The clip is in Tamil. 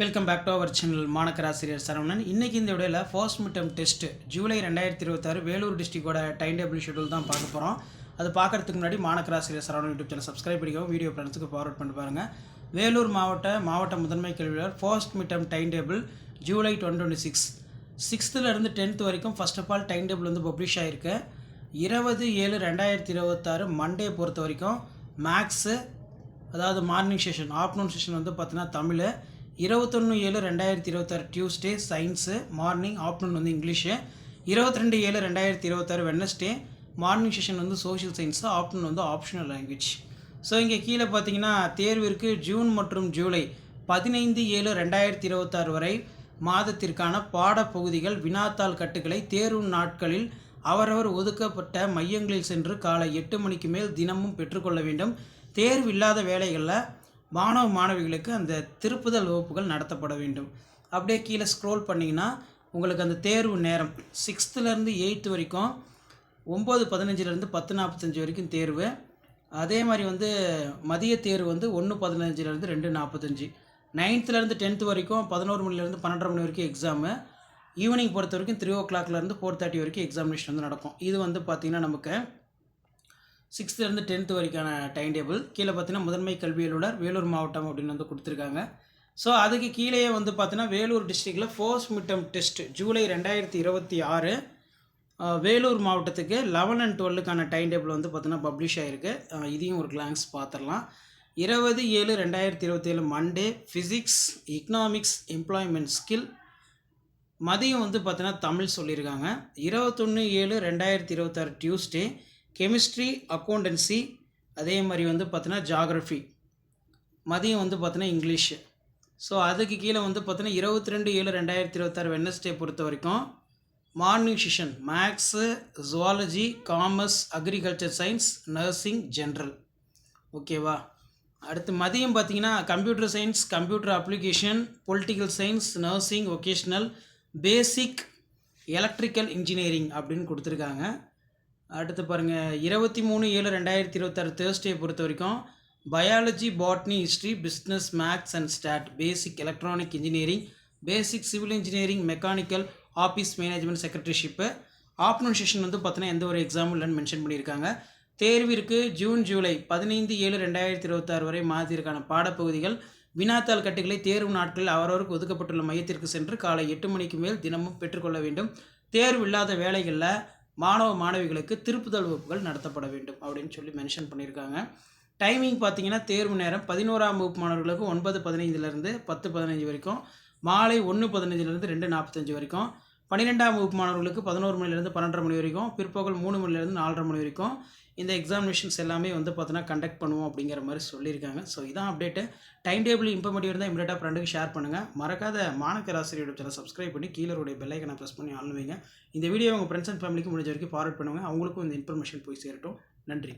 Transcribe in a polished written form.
Welcome back to our channel மாணக்கராசிரியர் சரவணன். இன்றைக்கி இந்த வீடியோவில் first mid term test July 2026 Vellore டிஸ்ட்ரிக்டோட டைம் டேபிள் ஷெட்யூல் தான் பார்க்க போகிறோம். அது பார்க்குறதுக்கு முன்னாடி மாணக்கராசிரியர் சரவணன் யூடியூப் சேனல் சப்ஸ்கிரைப் பண்ணிக்கவும் வீடியோ ஃப்ரெண்ட்ஸுக்கு ஃபார்வர்ட் பண்ணி பாருங்கள். வேலூர் மாவட்ட முதன்மை கல்வியாளர் first mid term time table July 2026 6th-லேருந்து 10th வரைக்கும் first of all time table வந்து பப்ளிஷ் ஆகிருக்கு. 20/7/2026 மண்டே பொறுத்த வரைக்கும் மேக்ஸு, அதாவது மார்னிங் செஷன், ஆஃப்டர்நூன் செஷன் வந்து பார்த்தீங்கன்னா Tamil, 21/7/2026 Tuesday science morning, afternoon வந்து இங்கிலீஷு, 22/7/2026 வெட்னஸ்டே மார்னிங் செஷன் வந்து சோஷியல் சயின்ஸு, ஆஃப்டர்நூன் வந்து ஆப்ஷனல் லாங்குவேஜ். ஸோ இங்கே கீழே பார்த்தீங்கன்னா தேர்விற்கு ஜூன் மற்றும் ஜூலை 15/7/2026 வரை மாதத்திற்கான பாடப்பகுதிகள் வினாத்தாள் கட்டுகளை தேர்வு நாட்களில் அவரவர் ஒதுக்கப்பட்ட மையங்களில் சென்று காலை 8 மணிக்கு மேல் தினமும் பெற்றுக்கொள்ள வேண்டும். தேர்வு இல்லாத வேலைகளில் மாணவிகளுக்கு அந்த திருப்புதல் வகுப்புகள் நடத்தப்பட வேண்டும். அப்படியே கீழே ஸ்க்ரோல் பண்ணிங்கன்னா உங்களுக்கு அந்த தேர்வு நேரம் 6th-லேருந்து 8th வரைக்கும் 9:15 10:45 வரைக்கும் தேர்வு. அதே மாதிரி வந்து மதிய தேர்வு வந்து 1:15 2:45. 9th-லேருந்து 10th வரைக்கும் 11 மணிலேருந்து 12:30 மணி வரைக்கும் எக்ஸாமு. ஈவினிங் பொறுத்த வரைக்கும் 3 o'clock-லேருந்து 4:30 வரைக்கும் எக்ஸாமினேஷன் வந்து நடக்கும். இது வந்து பார்த்திங்கன்னா நமக்கு 6th-லேருந்து 10th வரைக்கான டைம் டேபிள். கீழே பார்த்தீங்கன்னா முதன்மை கல்வியாளர் வேலூர் மாவட்டம் அப்படின்னு வந்து கொடுத்துருக்காங்க. ஸோ அதுக்கு கீழேயே வந்து பார்த்தீங்கன்னா வேலூர் டிஸ்ட்ரிக்டில் first mid term test July 2026 Vellore மாவட்டத்துக்கு 11 and 12க்கான டைம் டேபிள் வந்து பார்த்தீங்கன்னா பப்ளிஷ் ஆகிருக்கு. இதையும் ஒரு கிளான்ஸ் பார்த்துடலாம். 20/7/2027 Monday physics, economics, employment skill, மதியம் வந்து பார்த்தீங்கன்னா தமிழ் சொல்லியிருக்காங்க. 21/7/2026 டியூஸ்டே கெமிஸ்ட்ரி, அக்கௌண்டன்சி, அதே மாதிரி வந்து பார்த்தீங்கன்னா ஜாகிரஃபி, மதியம் வந்து பார்த்தீங்கன்னா இங்கிலீஷு. ஸோ அதுக்கு கீழே வந்து பார்த்தீங்கன்னா 22/7/2026 வெட்னஸ்டே பொறுத்த வரைக்கும் morning session maths, zoology, commerce, agriculture science, nursing, general. ஓகேவா? அடுத்து மதியம் பார்த்தீங்கன்னா computer science, computer application, political science, nursing, vocational, basic, electrical engineering அப்படின்னு கொடுத்துருக்காங்க. அடுத்து பாருங்கள் 23/7/2026 தேர்ஸ்டே பொறுத்த வரைக்கும் biology, botany, history, business, maths and stat, basic electronic engineering, basic civil engineering, mechanical, office management, secretaryship. Afternoon session வந்து பார்த்தீங்கன்னா எந்த ஒரு எக்ஸாமும் இல்லைன்னு மென்ஷன் பண்ணியிருக்காங்க. தேர்விற்கு ஜூன் ஜூலை 15/7/2026 வரை மாதத்திற்கான பாடப்பகுதிகள் வினாத்தாள் கட்டுகளை தேர்வு நாட்களில் அவரவருக்கு ஒதுக்கப்பட்டுள்ள மையத்திற்கு சென்று காலை 8 மணிக்கு மேல் தினமும் பெற்றுக்கொள்ள வேண்டும். தேர்வு இல்லாத வேலைகளில் மாணவிகளுக்கு திருப்புதல் வகுப்புகள் நடத்தப்பட வேண்டும் அப்படின்னு சொல்லி மென்ஷன் பண்ணியிருக்காங்க. டைமிங் பார்த்தீங்கன்னா தேர்வு நேரம் 11ஆம் வகுப்பு மாணவர்களுக்கு 9:15 10:15 வரைக்கும், மாலை 1:15 2:45 வரைக்கும், 12ஆம் வகுப்பு மாணவர்களுக்கு 11 மணிலேருந்து 12:30 மணி வரைக்கும், பிற்பகல் 3 மணிலேருந்து 4:30 மணி வரைக்கும் இந்த எக்ஸாமினேஷன்ஸ் எல்லாமே வந்து பார்த்தீங்கன்னா கண்டக்ட் பண்ணுவோம் அப்படிங்கிற மாதிரி சொல்லியிருக்காங்க. ஸோ இதான் அப்டேட்டு. டைம் டேபிள் இம்ப்ளிமெண்ட் இருந்தால் இமீடியட்டாக ஃப்ரெண்டுக்கு ஷேர் பண்ணுங்கள். மறக்காத மாணக்கராசிரியர் சேனல் சப்ஸ்கிரைப் பண்ணி கீழே பெல் ஐக்கனை ப்ரெஸ் பண்ணி ஆன் வைங்க. இந்த வீடியோ உங்கள் ஃப்ரெண்ட்ஸ் அண்ட் ஃபேமிலிக்கு முடிஞ்ச வரைக்கும் ஃபார்வர்ட் பண்ணுவாங்க. அவங்களுக்கும் இந்த இன்ஃபர்மேஷன் போய் சேரட்டும். நன்றி.